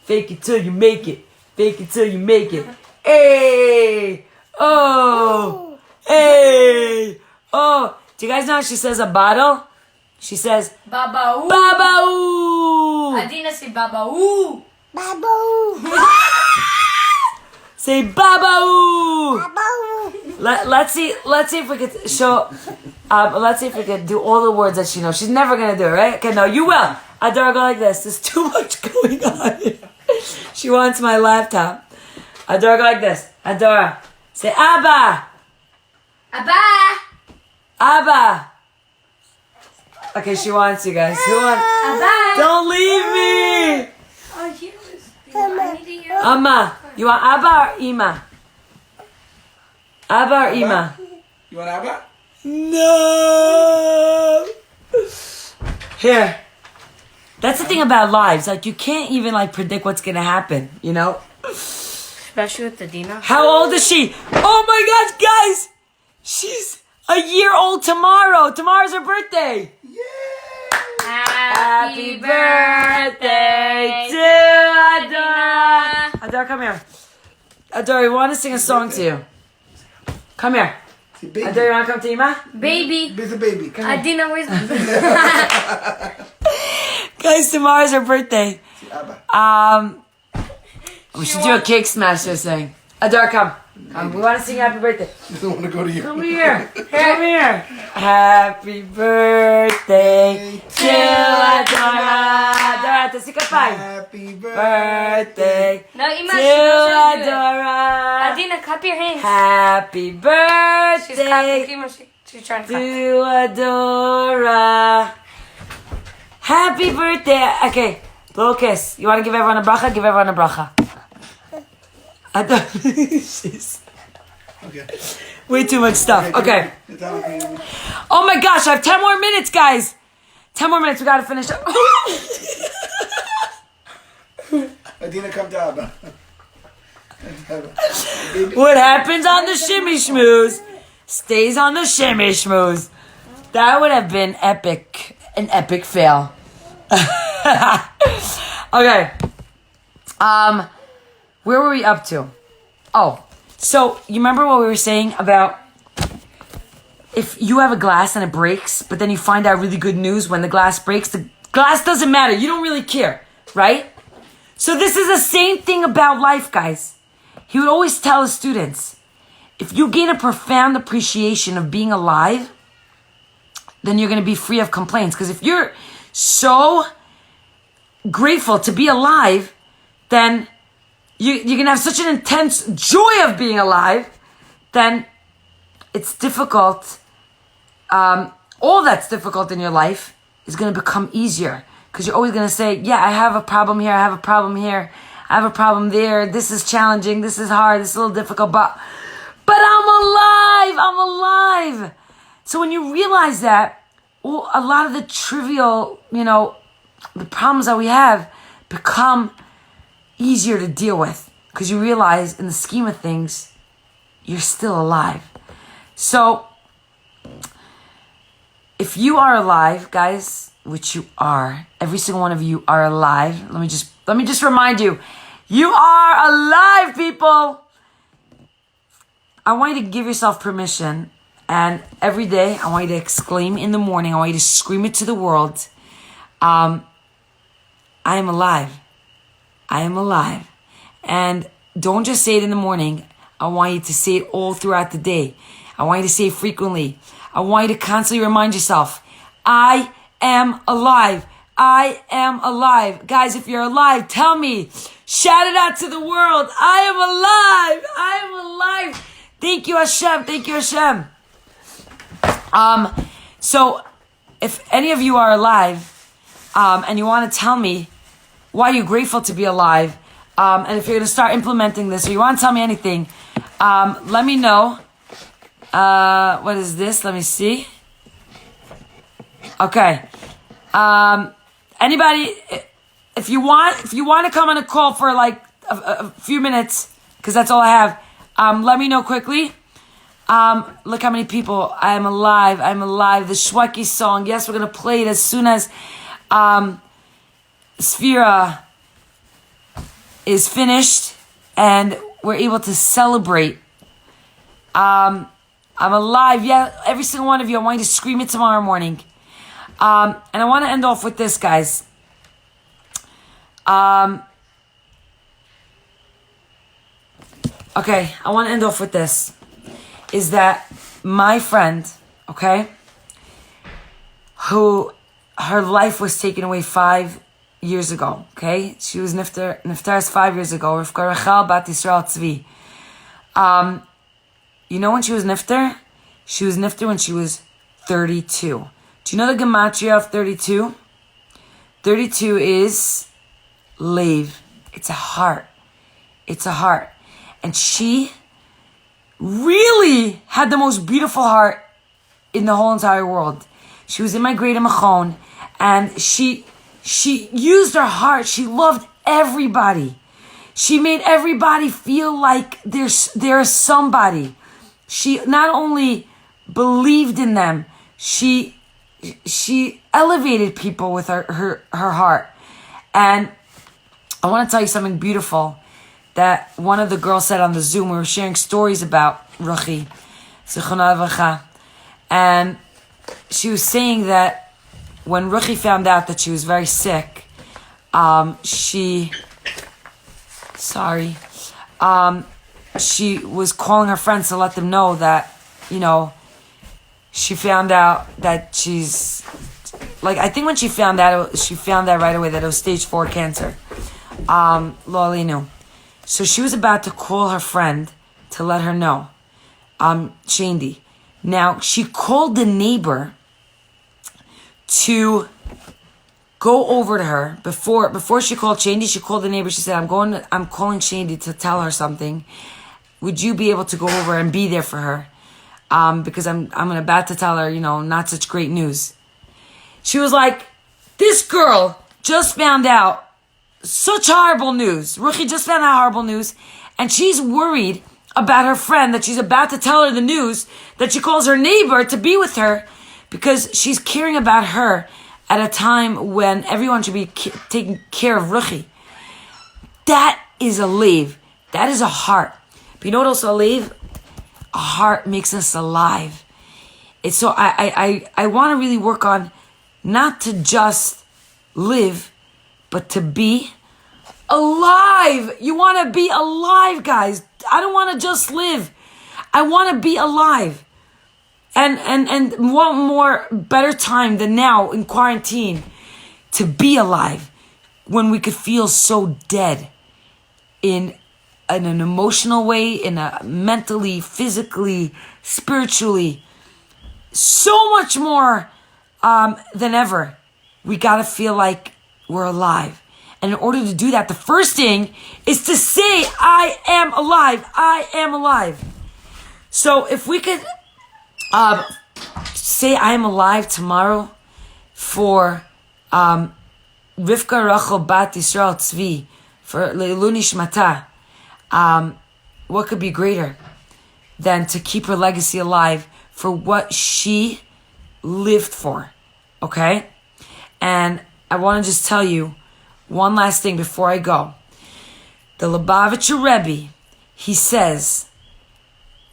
Fake it till you make it. Fake it till you make it. Hey. Oh. Hey. Oh. Do you guys know how she says a bottle? She says Baba-oo. Baba-oo. Adina say Baba-oo. Babu. Say Baba-oo. Babu. Let's see if we could show. Let's see if we could do all the words that she knows. She's never gonna do it, right? Okay, no, you will. Adora, go like this. There's too much going on. She wants my laptop. Adora, go like this. Adora, say Abba. Abba. Abba. Okay, she wants you guys. Who wants? Abba. Don't leave me. Oh, you I need to hear. Amma, you want Abba or Ima? Abba or Ima? You want Abba? No. Here. That's the thing about lives. Like, you can't even, predict what's going to happen, Especially with Adina. How old is she? Oh, my gosh, guys. She's a year old tomorrow. Tomorrow's her birthday. Happy birthday to Adora. Adora, come here. Adora, we want to sing a song to you. Come here. Baby. Adora, you want to come to Ima? Baby. There's a baby. Come here. Adina, where's Guys, tomorrow's her birthday. Abba. We should do a cake smash this thing. Adora, come. Come. We want to sing happy birthday. You don't want to go to your... Come here. Come here. Happy birthday to Adora. Adora, to say goodbye. Happy Birthday No, Ima, to she knows how to do it. Adora. Adina, clap your hands. Happy She's clapping. birthday Ima, she's trying to to clap. Adora. Happy birthday. Okay, little kiss. You want to give everyone a bracha? Give everyone a bracha. Jeez. Okay. Way too much stuff. Okay. Oh my gosh, I have 10 more minutes, guys. 10 more minutes. We gotta finish up. Adina, come down. What happens on the Shimmy Shmooze stays on the Shimmy Shmooze. That would have been epic. An epic fail. Okay. Where were we up to? Oh, so you remember what we were saying about if you have a glass and it breaks, but then you find out really good news when the glass breaks, the glass doesn't matter. You don't really care, right? So this is the same thing about life, guys. He would always tell his students, if you gain a profound appreciation of being alive, then you're going to be free of complaints. Because if you're so grateful to be alive, then you're going to have such an intense joy of being alive, then it's difficult. All that's difficult in your life is going to become easier. Because you're always going to say, yeah, I have a problem here, I have a problem here, I have a problem there, this is challenging, this is hard, this is a little difficult, but I'm alive. So when you realize that, a lot of the trivial, the problems that we have become easier to deal with. Because you realize in the scheme of things, you're still alive. So, if you are alive, guys, which you are, every single one of you are alive. Let me just remind you, you are alive, people. I want you to give yourself permission, and every day I want you to exclaim in the morning. I want you to scream it to the world. I am alive. I am alive. And don't just say it in the morning. I want you to say it all throughout the day. I want you to say it frequently. I want you to constantly remind yourself, I am alive. I am alive. Guys, if you're alive, tell me. Shout it out to the world. I am alive. I am alive. Thank you, Hashem. Thank you, Hashem. So if any of you are alive, and you want to tell me why you're grateful to be alive, and if you're going to start implementing this, or you want to tell me anything, let me know. What is this? Let me see. Okay. Anybody, if you want to come on a call for like a few minutes, because that's all I have, let me know quickly. Look how many people. I am alive. I'm alive. The Shweki song. Yes, we're going to play it as soon as Sphera is finished and we're able to celebrate. I'm alive. Yeah, every single one of you. I want you to scream it tomorrow morning. And I want to end off with this, guys. Okay, I want to end off with this. Is that my friend, okay, who her life was taken away 5 years ago, okay? She was niftaras 5 years ago. Rivka Rachel bat Yisrael Tzvi. You know when she was niftar? She was niftar when she was 32. Do you know the gematria of 32? 32 is Lev. It's a heart. It's a heart. And she really had the most beautiful heart in the whole entire world. She was in my grade in Machon, and she used her heart. She loved everybody. She made everybody feel like they're somebody. She not only believed in them, she elevated people with her heart. And I want to tell you something beautiful that one of the girls said on the Zoom. We were sharing stories about Ruchi, Zichronah Livracha, and she was saying that when Ruchi found out that she was very sick, she was calling her friends to let them know that, she found out that she's, I think when she found out right away that it was stage 4 cancer. Lo alinu. So she was about to call her friend to let her know. Shandy. Now, she called the neighbor to let the neighbor know that she was sick. She was about to call her friend to let her know. Shandy. Now, she called the neighbor to let the neighbor know that she was sick. She was about to call her friend to let her know. Shandy. Now, she called the neighbor to let the neighbor know that she was sick. She was about to call her friend to let her know. Shandy. Now, she called the neighbor go over to her before she called Shandy. She called the neighbor. She said, I'm calling Shandy to tell her something. Would you be able to go over and be there for her? Because I'm about to tell her, not such great news. She was like, this girl just found out such horrible news. Ruchi just found out horrible news. And she's worried about her friend that she's about to tell her the news, that she calls her neighbor to be with her because she's caring about her at a time when everyone should be taking care of Ruchi. That is a leave. That is a heart. But you know what else a leave? A heart makes us alive. It's so I want to really work on not to just live, but to be alive. You want to be alive, guys. I don't want to just live. I want to be alive. And what more better time than now in quarantine to be alive when we could feel so dead in an emotional way, in a mentally, physically, spiritually, so much more than ever. We got to feel like we're alive. And in order to do that, the first thing is to say, I am alive. I am alive. So if we could say I am alive tomorrow for Rivka Rachel Bat Yisrael Tzvi, for Leilu Nishmata, what could be greater than to keep her legacy alive for what she lived for, okay? And I want to just tell you one last thing before I go. The Lubavitcher Rebbe, he says,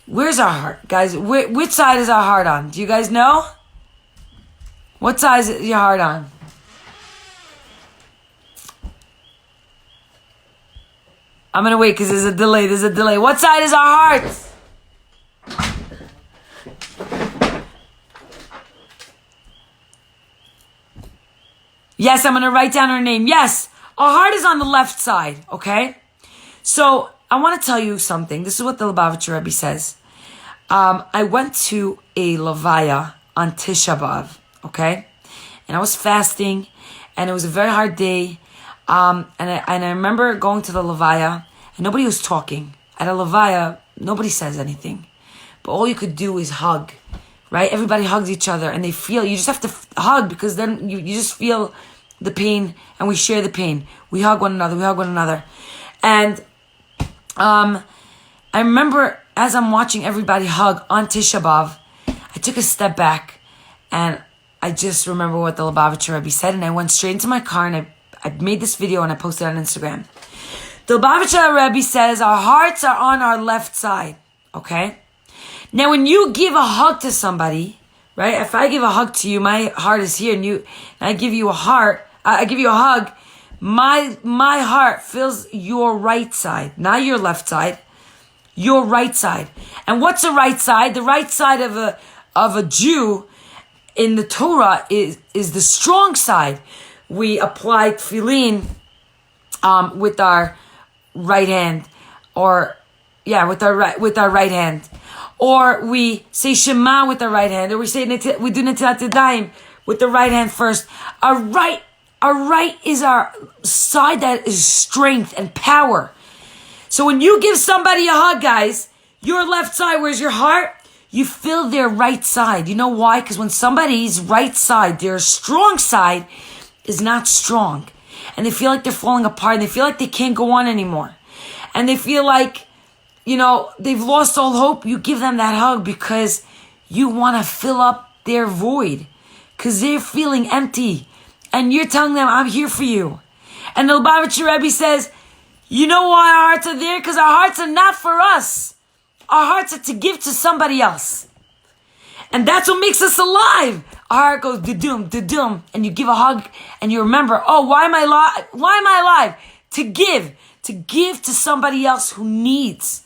where's our heart? Guys, which side is our heart on? Do you guys know? What side is your heart on? I'm going to wait because there's a delay. What side is our heart? Yes, I'm going to write down her name. Yes, our heart is on the left side, okay? So I want to tell you something. This is what the Lubavitcher Rebbe says. I went to a Levaya on Tisha B'Av, okay? And I was fasting, and it was a very hard day. And I remember going to the Levaya, and nobody was talking. At a Levaya, nobody says anything. But all you could do is hug, right? Everybody hugs each other, and you just have to hug, because then you just feel the pain, and we share the pain. We hug one another. And I remember as I'm watching everybody hug on Tisha B'Av, I took a step back, and I just remember what the Lubavitcher Rebbe said, and I went straight into my car, and I made this video, and I posted it on Instagram. The Lubavitcher Rebbe says our hearts are on our left side, okay? Now, when you give a hug to somebody, right? If I give a hug to you, my heart is here, and I give you a hug, my heart feels your right side, not your left side, your right side. And what's the right side? The right side of a Jew in the Torah is the strong side. We apply tefillin with our right hand, with our right hand, or we say Shema with the right hand, or we do Netilat Yadayim with the right hand first. Our right is our side that is strength and power. So when you give somebody a hug, guys, your left side, where's your heart? You feel their right side. You know why? Because when somebody's right side, their strong side, is not strong, and they feel like they're falling apart, and they feel like they can't go on anymore, and they feel like, they've lost all hope, you give them that hug because you want to fill up their void, because they're feeling empty, and you're telling them, I'm here for you. And the Lubavitcher Rebbe says, you know why our hearts are there? Because our hearts are not for us. Our hearts are to give to somebody else. And that's what makes us alive. Our heart goes da-dum, and you give a hug, and you remember, why am I alive? Why am I alive? To give to somebody else who needs.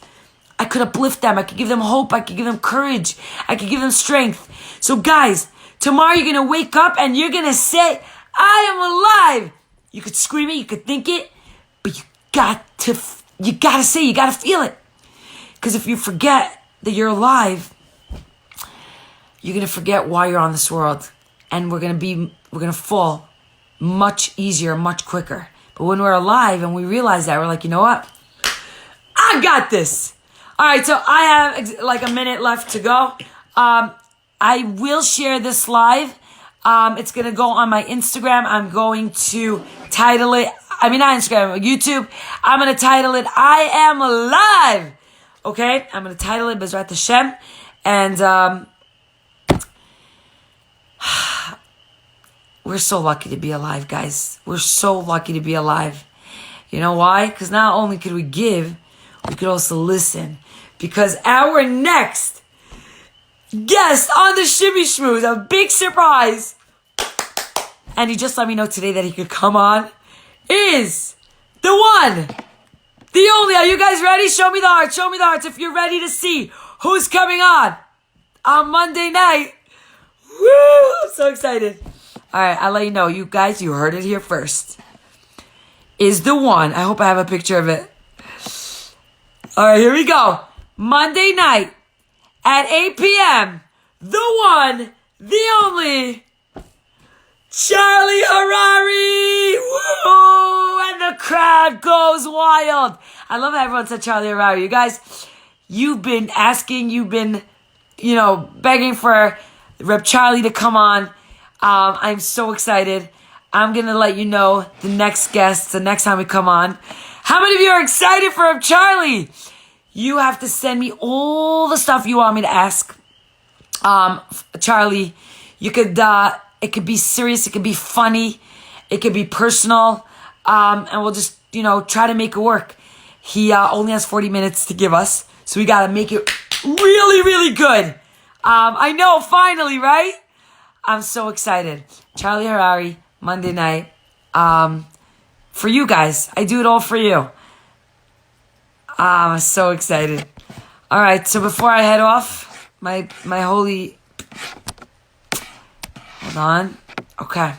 I could uplift them. I could give them hope. I could give them courage. I could give them strength. So guys, tomorrow you're going to wake up and you're going to say, I am alive. You could scream it, you could think it, but you got to say, you got to feel it. Because if you forget that you're alive, you're going to forget why you're on this world. And we're going to fall much easier, much quicker. But when we're alive and we realize that, we're like, you know what? I got this. All right, so I have like a minute left to go. I will share this live. It's going to go on my Instagram. I'm going to title it, not Instagram, YouTube. I'm going to title it, I Am Alive. Okay? I'm going to title it Bezrat Hashem. And we're so lucky to be alive, guys. We're so lucky to be alive. You know why? Because not only could we give, we could also listen. Because our next guest on the Shimmy Shmooze, a big surprise, and he just let me know today that he could come on, is the one, the only. Are you guys ready? Show me the hearts. Show me the hearts if you're ready to see who's coming on Monday night. Woo! I'm so excited. All right, I'll let you know. You guys, you heard it here first. Is the one. I hope I have a picture of it. All right, here we go. Monday night at 8 p.m. The one, the only, Charlie Harari. Woo! And the crowd goes wild. I love how everyone said Charlie Harari. You guys, you've been asking, you've been, begging for Reb Charlie to come on. I'm so excited. I'm going to let you know the next guest, the next time we come on. How many of you are excited for Reb Charlie? You have to send me all the stuff you want me to ask. Charlie, you could, it could be serious. It could be funny. It could be personal. And we'll just, try to make it work. He only has 40 minutes to give us. So we got to make it really, really good. I know, finally, right? I'm so excited. Charlie Harari, Monday night. For you guys. I do it all for you. I'm so excited. All right, so before I head off, my holy... Hold on. Okay.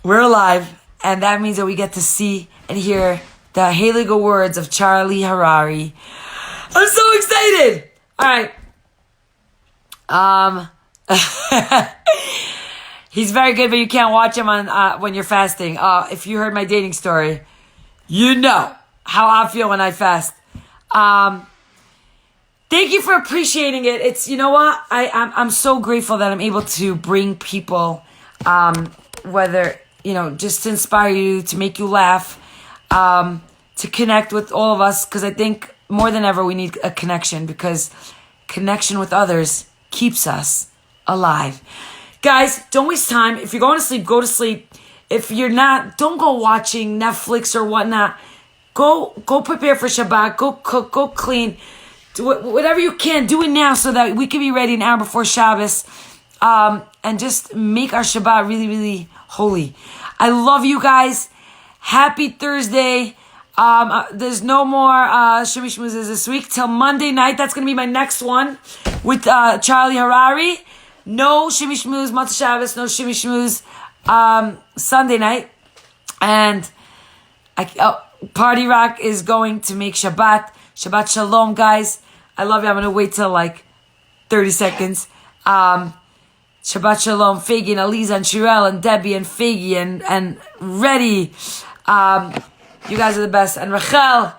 We're alive, and that means that we get to see and hear the Heilige words of Charlie Harari. I'm so excited! All right. He's very good, but you can't watch him on when you're fasting. If you heard my dating story, you know how I feel when I fast. Thank you for appreciating it. It's, you know what? I'm so grateful that I'm able to bring people, whether, just to inspire you, to make you laugh, to connect with all of us. Because I think more than ever, we need a connection, because connection with others keeps us alive. Guys, don't waste time. If you're going to sleep, go to sleep. If you're not, don't go watching Netflix or whatnot. Go prepare for Shabbat. Go cook. Go clean. Do whatever you can. Do it now so that we can be ready an hour before Shabbos. And just make our Shabbat really, really holy. I love you guys. Happy Thursday. There's no more Shimmy Shmoozes this week till Monday night. That's going to be my next one with Charlie Harari. No Shimmy Shmooze Motzei Shabbos. No Shimmy Shmooze Sunday night. And Party Rock is going to make Shabbat. Shabbat Shalom, guys. I love you. I'm going to wait till 30 seconds. Shabbat Shalom, Figgy and Aliza and Shirel and Debbie and Figgy and Reddy. You guys are the best. And Rachel,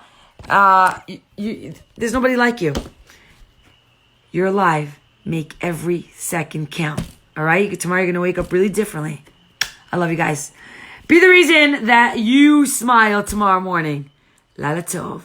there's nobody like you. You're alive. Make every second count. All right? Tomorrow you're going to wake up really differently. I love you guys. Be the reason that you smile tomorrow morning. Lala Tov.